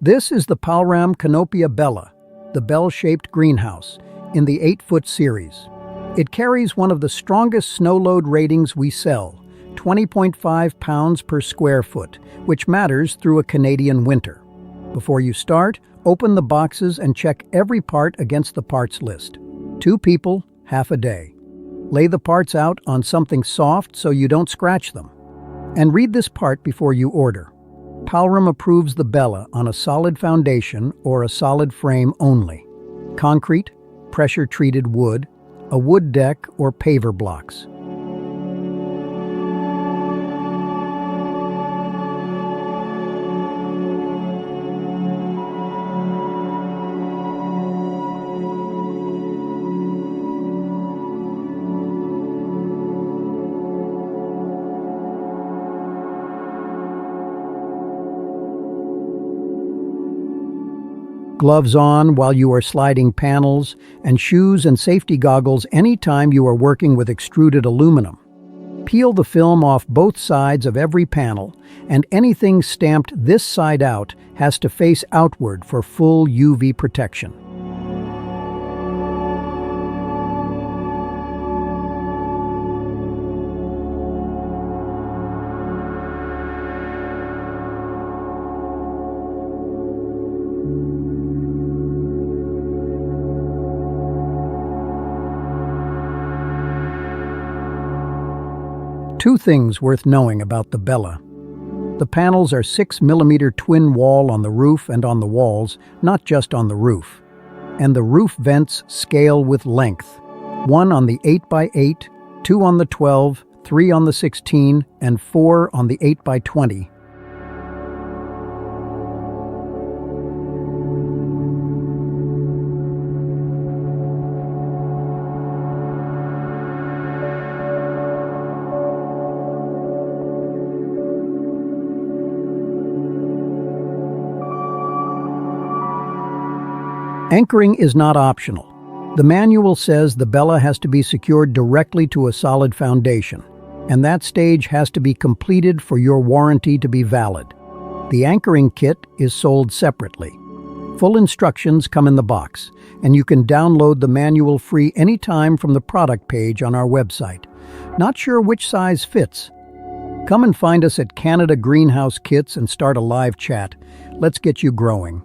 This is the Palram-Canopia Bella, the bell-shaped greenhouse, in the 8-foot series. It carries one of the strongest snow load ratings we sell, 20.5 pounds per square foot, which matters through a Canadian winter. Before you start, open the boxes and check every part against the parts list. 2 people, half a day. Lay the parts out on something soft so you don't scratch them. And read this part before you order. Palram approves the Bella on a solid foundation or a solid frame only. Concrete, pressure-treated wood, a wood deck or paver blocks. Gloves on while you are sliding panels, and shoes and safety goggles anytime you are working with extruded aluminum. Peel the film off both sides of every panel, and anything stamped this side out has to face outward for full UV protection. Two things worth knowing about the Bella. The panels are 6mm twin wall on the roof and on the walls, not just on the roof. And the roof vents scale with length. 1 on the 8x8, 2 on the 12, 3 on the 16, and 4 on the 8x20. Anchoring is not optional. The manual says the Bella has to be secured directly to a solid foundation, and that stage has to be completed for your warranty to be valid. The anchoring kit is sold separately. Full instructions come in the box, and you can download the manual free anytime from the product page on our website. Not sure which size fits? Come and find us at Canada-Greenhouse-Kits and start a live chat. Let's get you growing.